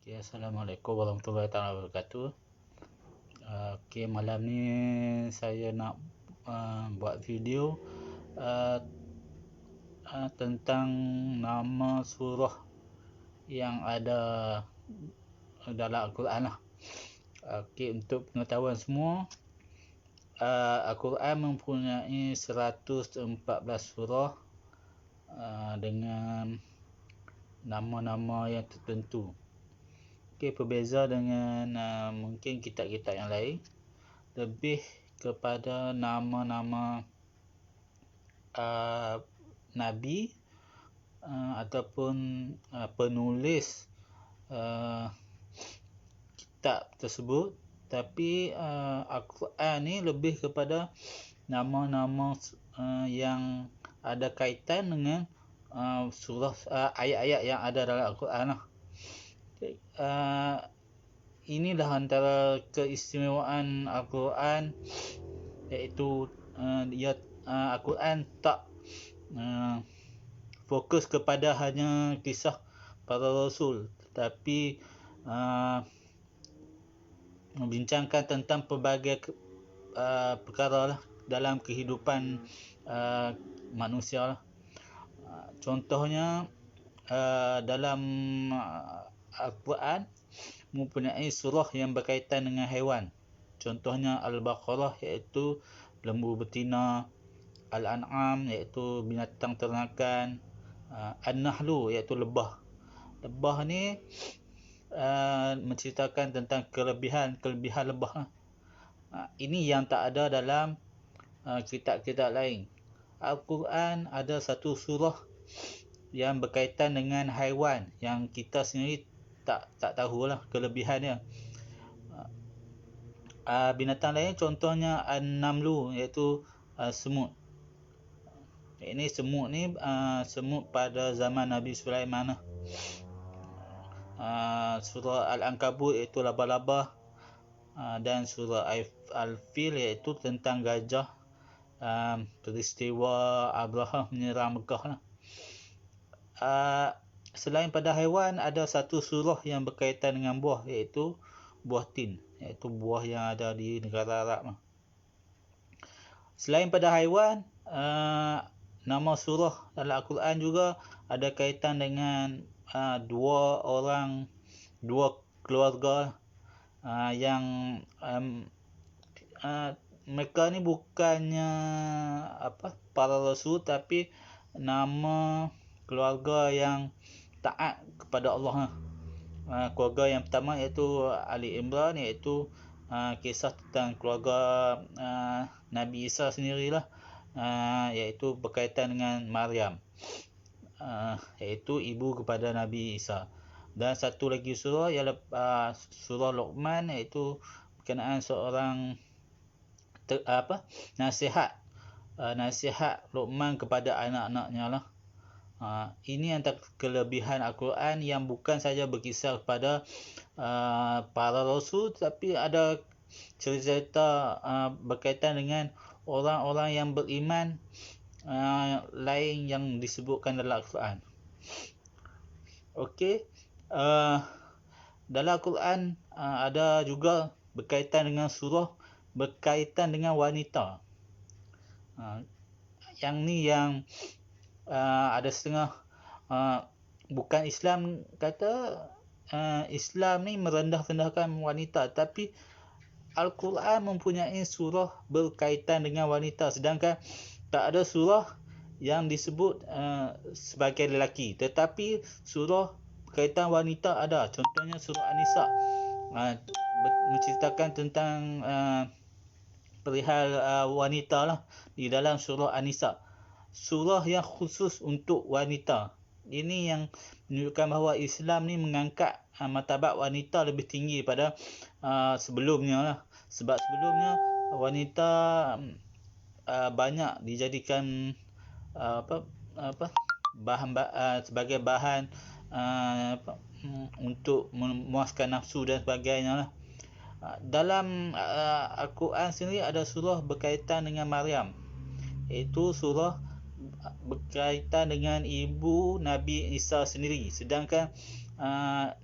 Okay, Assalamualaikum warahmatullahi wabarakatuh. Malam ni saya nak buat video tentang nama surah yang ada dalam Al-Quran lah. Untuk pengetahuan semua, Al-Quran mempunyai 114 surah dengan nama-nama yang tertentu. Berbeza dengan mungkin kitab-kitab yang lain, lebih kepada nama-nama Nabi ataupun penulis kitab tersebut. Tapi Al-Quran ni lebih kepada nama-nama yang ada kaitan dengan surah ayat-ayat yang ada dalam Al-Quran lah. Inilah antara keistimewaan Al-Quran, iaitu Al-Quran tak fokus kepada hanya kisah para rasul, tetapi membincangkan tentang pelbagai perkara lah dalam kehidupan manusia lah. Contohnya dalam Al-Quran mempunyai surah yang berkaitan dengan haiwan. Contohnya Al-Baqarah iaitu lembu betina, Al-An'am iaitu binatang ternakan, An-Nahlu iaitu lebah. Lebah ni menceritakan tentang kelebihan lebah. Ini yang tak ada dalam kitab-kitab lain. Al-Quran ada satu surah yang berkaitan dengan haiwan yang kita sendiri tak tahulah kelebihannya. Binatang lain contohnya An-Namlu iaitu semut. Ini semut ni semut pada zaman Nabi Sulaiman lah. Surah Al-Ankabut iaitu laba-laba, dan surah Al-Fil iaitu tentang gajah, peristiwa Abraham menyerang Mekah lah. Selain pada haiwan, ada satu surah yang berkaitan dengan buah, iaitu buah tin, iaitu buah yang ada di negara Arab. Selain pada haiwan, nama surah dalam Al-Quran juga ada kaitan dengan dua keluarga yang mereka ni bukannya para rasul, tapi nama keluarga yang taat kepada Allah. Keluarga yang pertama iaitu Ali Imran, iaitu kisah tentang keluarga Nabi Isa sendirilah, iaitu berkaitan dengan Maryam, iaitu ibu kepada Nabi Isa. Dan satu lagi surah ialah surah Luqman, iaitu berkenaan seorang nasihat Luqman kepada anak-anaknya lah. Ini antara kelebihan Al-Quran yang bukan saja berkisar kepada para rasul, tapi ada cerita berkaitan dengan orang-orang yang beriman lain yang disebutkan dalam Al-Quran. Dalam Al-Quran ada juga berkaitan dengan surah berkaitan dengan wanita. Yang ni yang ada setengah bukan Islam kata Islam ni merendah-rendahkan wanita, tapi Al-Quran mempunyai surah berkaitan dengan wanita, sedangkan tak ada surah yang disebut sebagai lelaki, tetapi surah berkaitan wanita ada. Contohnya surah An-Nisa menceritakan tentang perihal wanita lah di dalam surah An-Nisa. Surah yang khusus untuk wanita. Ini yang menunjukkan bahawa Islam ni mengangkat martabat wanita lebih tinggi pada sebelumnya lah. Sebab sebelumnya wanita banyak dijadikan sebagai bahan untuk memuaskan nafsu dan sebagainya lah. Dalam Al-Quran sendiri ada surah berkaitan dengan Maryam, iaitu surah berkaitan dengan ibu Nabi Isa sendiri. Sedangkan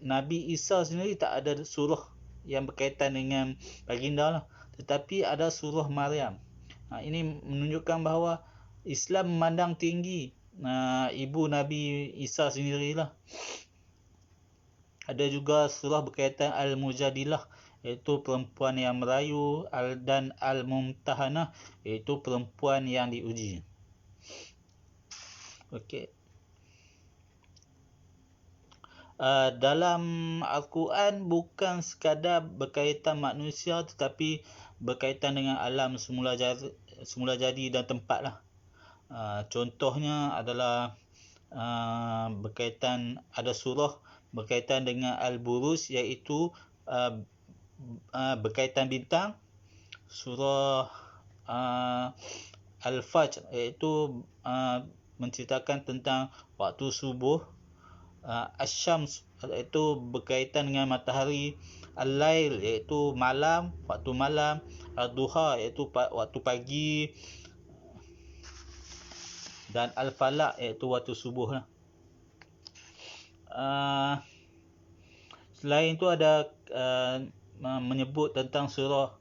Nabi Isa sendiri tak ada surah yang berkaitan dengan baginda lah, tetapi ada surah Maryam. Ini menunjukkan bahawa Islam memandang tinggi ibu Nabi Isa sendirilah. Ada juga surah berkaitan Al-Mujadilah, iaitu perempuan yang merayu, dan Al-Mumtahanah, iaitu perempuan yang diuji. Okey. Dalam Al-Quran bukan sekadar berkaitan manusia, tetapi berkaitan dengan alam semula jadi dan tempat lah. Contohnya adalah berkaitan, ada surah berkaitan dengan Al-Buruj, iaitu berkaitan bintang. Surah Al-Fajr, iaitu menceritakan tentang waktu subuh. Asy-Syams, iaitu berkaitan dengan matahari. Al-Lail, iaitu malam, waktu malam. Al-Duha, iaitu waktu pagi. Dan Al-Falaq, iaitu waktu subuh lah. Selain itu ada menyebut tentang surah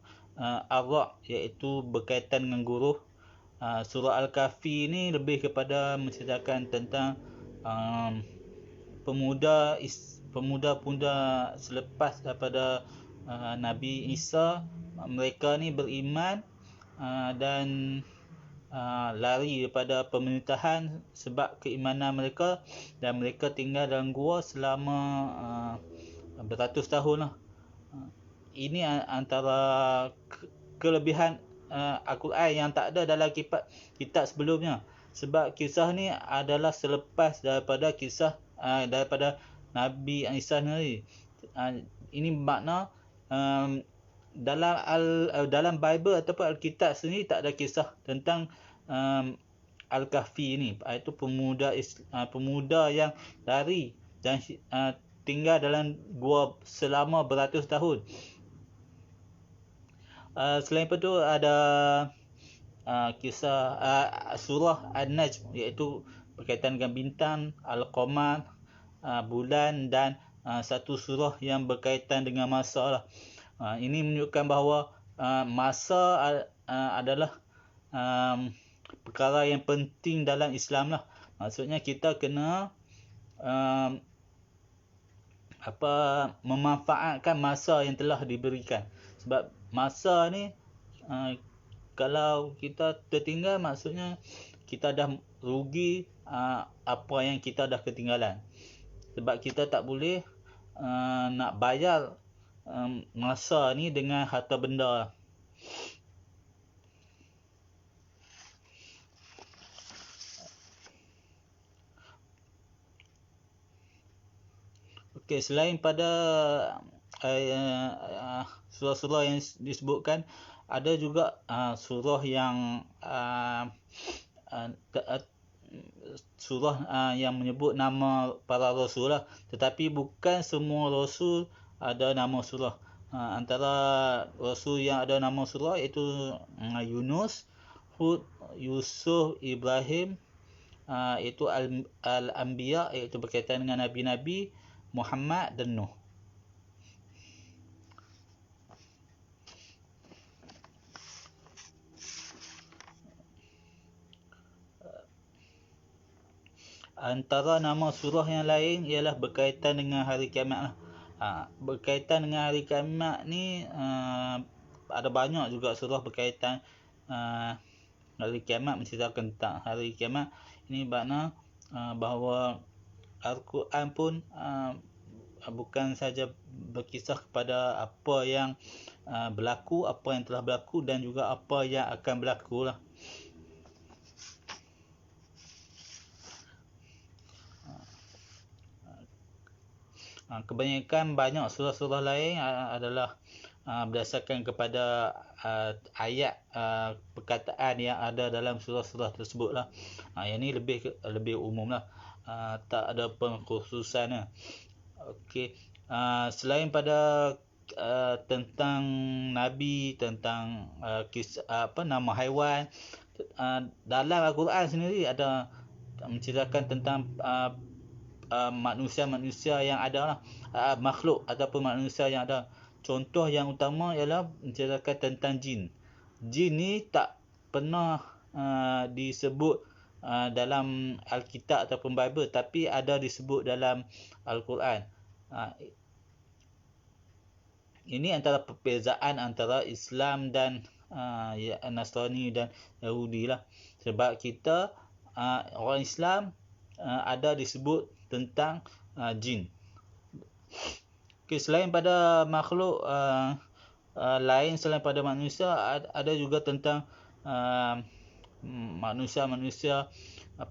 Ar-Ra'd, iaitu berkaitan dengan guru. Surah Al-Kahfi ni lebih kepada menceritakan tentang pemuda-pemuda selepas daripada Nabi Isa. Mereka ni beriman dan lari daripada pemerintahan sebab keimanan mereka, dan mereka tinggal dalam gua selama beratus tahun lah. Ini antara kelebihan Al-Quran yang tak ada dalam kitab sebelumnya, sebab kisah ni adalah selepas daripada kisah daripada Nabi Isa sendiri. Ini makna dalam Bible ataupun Alkitab sendiri tak ada kisah tentang Al-Kahfi ni, iaitu pemuda yang lari dan tinggal dalam gua selama beratus tahun. Selain itu ada kisah surah An-Najm, iaitu berkaitan dengan bintang, Al-Qamar, bulan, dan satu surah yang berkaitan dengan masa lah. Ini menunjukkan bahawa masa adalah perkara yang penting dalam Islam lah. Maksudnya kita kena memanfaatkan masa yang telah diberikan. Sebab masa ni kalau kita tertinggal, maksudnya kita dah rugi apa yang kita dah ketinggalan. Sebab kita tak boleh nak bayar masa ni dengan harta benda. Okey, selain pada surah-surah yang disebutkan, ada juga surah yang surah yang menyebut nama para rasul lah, tetapi bukan semua rasul ada nama surah. Antara rasul yang ada nama surah iaitu Yunus, Hud, Yusuf, Ibrahim, iaitu Al-Anbiya, iaitu berkaitan dengan nabi-nabi, Muhammad dan Nuh. Antara nama surah yang lain ialah berkaitan dengan hari kiamat lah. Berkaitan dengan hari kiamat ni ada banyak juga surah berkaitan hari kiamat, menceritakan tentang hari kiamat. Ini makna bahawa Al-Quran pun bukan saja berkisah kepada apa yang berlaku, apa yang telah berlaku, dan juga apa yang akan berlaku lah. Kebanyakan banyak surah-surah lain adalah berdasarkan kepada ayat perkataan yang ada dalam surah-surah tersebut lah. Yang ni lebih umum lah, tak ada pengkhususan lah. Okey, selain pada tentang Nabi, tentang kisah nama haiwan, dalam Al-Quran sendiri ada menceritakan tentang manusia-manusia yang ada lah, makhluk ataupun manusia yang ada. Contoh yang utama ialah menceritakan tentang jin. Jin ni tak pernah disebut dalam Alkitab ataupun Bible, tapi ada disebut dalam Al-Quran. Ini antara perbezaan antara Islam dan Nasrani dan Yahudi lah. Sebab kita orang Islam ada disebut tentang jin. Okay, selain pada makhluk lain selain pada manusia, ada juga tentang manusia-manusia,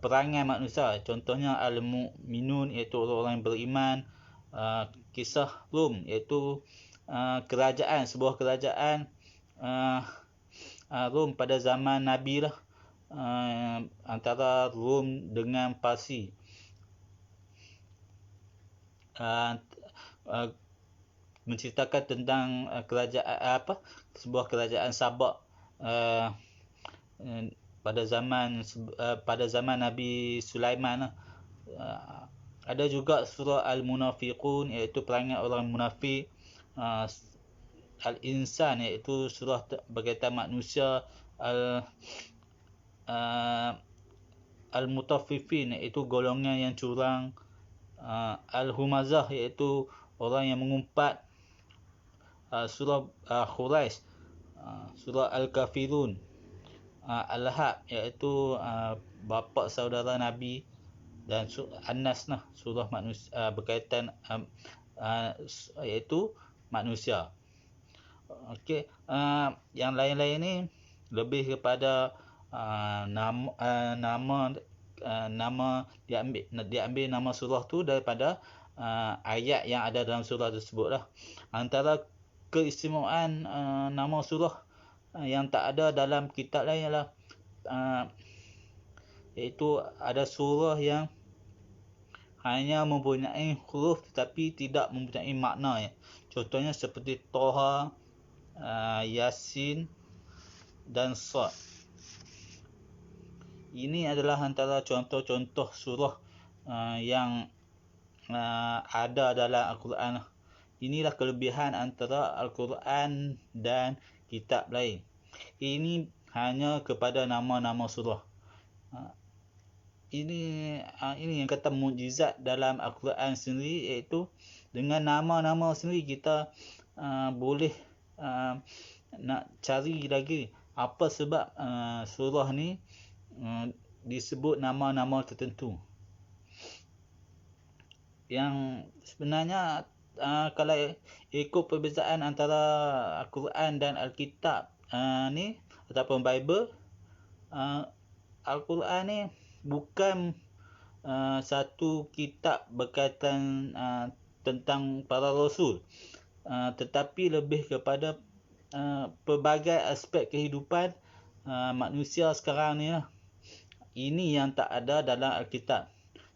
perangai manusia. Contohnya al-mu'minun, iaitu orang-orang yang beriman. Kisah Rom, iaitu kerajaan, sebuah kerajaan Rom pada zaman Nabi lah, antara Rom dengan Parsi. Menceritakan tentang kerajaan sebuah kerajaan Sabak pada zaman Nabi Sulaiman. Ada juga surah Al-Munafiqun, iaitu perangai orang munafik. Al-Insan, iaitu surah berkaitan manusia. Al-Mutaffifin, iaitu golongan yang curang. Al-Humazah, iaitu orang yang mengumpat. Surah Quraisy, surah Al-Kafirun. Al-Lahab, iaitu bapa saudara Nabi. Dan An-Nas lah, surah manusia, berkaitan iaitu manusia. Okey, yang lain-lain ni lebih kepada nama diambil nama surah tu daripada ayat yang ada dalam surah tersebut lah. Antara keistimewaan nama surah yang tak ada dalam kitab lain ialah iaitu ada surah yang hanya mempunyai huruf tetapi tidak mempunyai makna. Contohnya seperti Toha, Yasin dan Sad. Ini adalah antara contoh-contoh surah yang ada dalam Al-Quran. Inilah kelebihan antara Al-Quran dan kitab lain. Ini hanya kepada nama-nama surah. Ini yang kata mukjizat dalam Al-Quran sendiri, iaitu dengan nama-nama sendiri kita boleh nak cari lagi apa sebab surah ni disebut nama-nama tertentu. Yang sebenarnya kalau ikut perbezaan antara Al-Quran dan Alkitab ni ataupun Bible, Al-Quran ni bukan satu kitab berkaitan tentang para rasul, tetapi lebih kepada pelbagai aspek kehidupan manusia sekarang ni lah. Ini yang tak ada dalam Alkitab.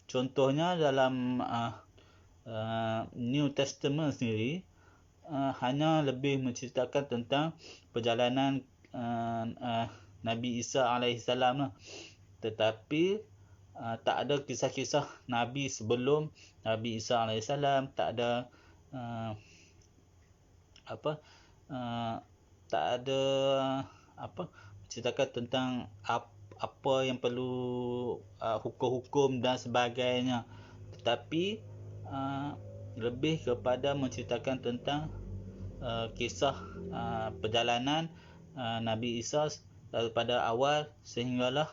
Contohnya dalam New Testament sendiri hanya lebih menceritakan tentang perjalanan Nabi Isa alaihissalam lah. Tetapi tak ada kisah-kisah Nabi sebelum Nabi Isa alaihissalam. Tak ada menceritakan tentang apa yang perlu hukum-hukum dan sebagainya. Tetapi lebih kepada menceritakan tentang kisah perjalanan Nabi Isa daripada awal sehinggalah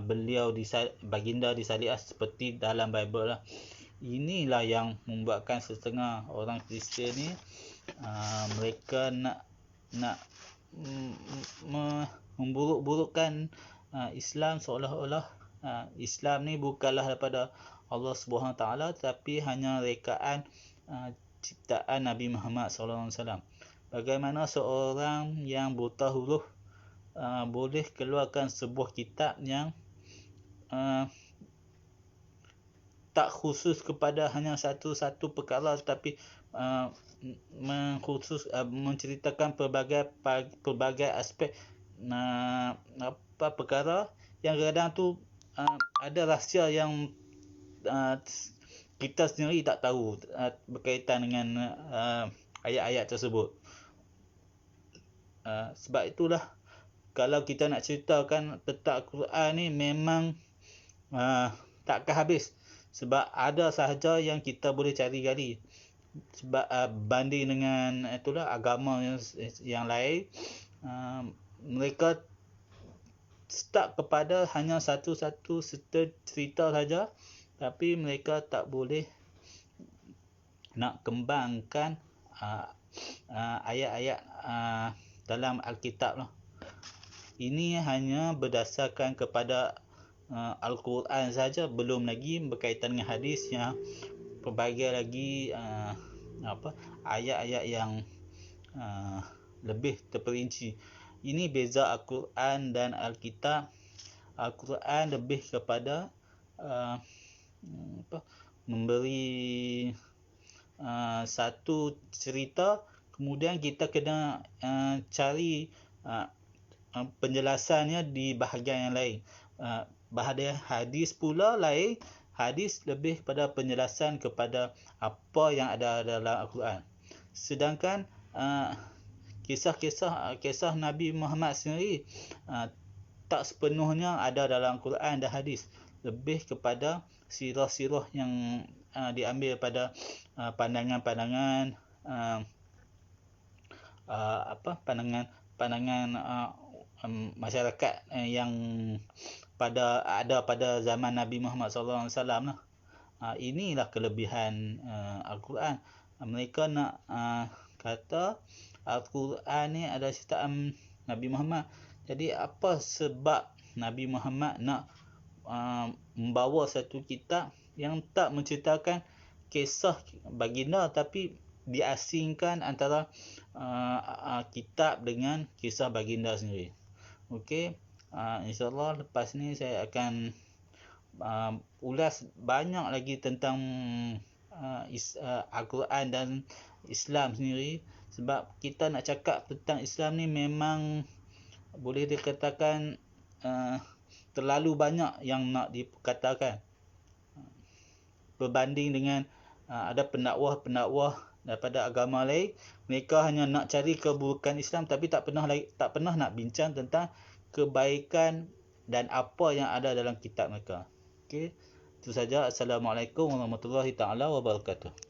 beliau baginda disalib seperti dalam Bible lah. Inilah yang membuatkan setengah orang Kristian ni mereka nak memburuk-burukkan Islam, seolah-olah Islam ni bukanlah daripada Allah Subhanahu Taala, tapi hanya rekaan ciptaan Nabi Muhammad SAW. Bagaimana seorang yang buta huruf boleh keluarkan sebuah kitab yang tak khusus kepada hanya satu perkara, tetapi menceritakan pelbagai aspek perkara yang kadang tu ada rahsia yang kita sendiri tak tahu berkaitan dengan ayat-ayat tersebut. Sebab itulah kalau kita nak ceritakan tentang Al-Quran ni memang takkan habis. Sebab ada sahaja yang kita boleh cari gali. Sebab banding dengan itulah agama yang lain, mereka stuck kepada hanya satu-satu cerita saja, tapi mereka tak boleh nak kembangkan ayat-ayat dalam Alkitab lah. Ini hanya berdasarkan kepada Al-Quran saja, belum lagi berkaitan dengan hadis yang pelbagai lagi ayat-ayat yang lebih terperinci. Ini beza Al-Quran dan Alkitab. Al-Quran lebih kepada memberi satu cerita, kemudian kita kena cari penjelasannya di bahagian yang lain. Bahagian hadis pula lain. Hadis lebih kepada penjelasan kepada apa yang ada dalam Al-Quran. Sedangkan kisah Nabi Muhammad sendiri tak sepenuhnya ada dalam Al-Quran dan hadis. Lebih kepada sirah-sirah yang diambil pada pandangan-pandangan pandangan masyarakat yang ada pada zaman Nabi Muhammad SAW lah. Inilah kelebihan Al-Quran. Mereka nak kata Al-Quran ni adalah ciptaan Nabi Muhammad. Jadi apa sebab Nabi Muhammad nak membawa satu kitab yang tak menceritakan kisah baginda, tapi diasingkan antara kitab dengan kisah baginda sendiri. Okey, insyaAllah lepas ni saya akan ulas banyak lagi tentang Al-Quran dan Islam sendiri. Sebab kita nak cakap tentang Islam ni memang boleh dikatakan terlalu banyak yang nak dikatakan, berbanding dengan ada pendakwah daripada agama lain. Mereka hanya nak cari keburukan Islam, tapi tak pernah nak bincang tentang kebaikan dan apa yang ada dalam kitab mereka. Okey, itu saja. Assalamualaikum warahmatullahi taala wabarakatuh.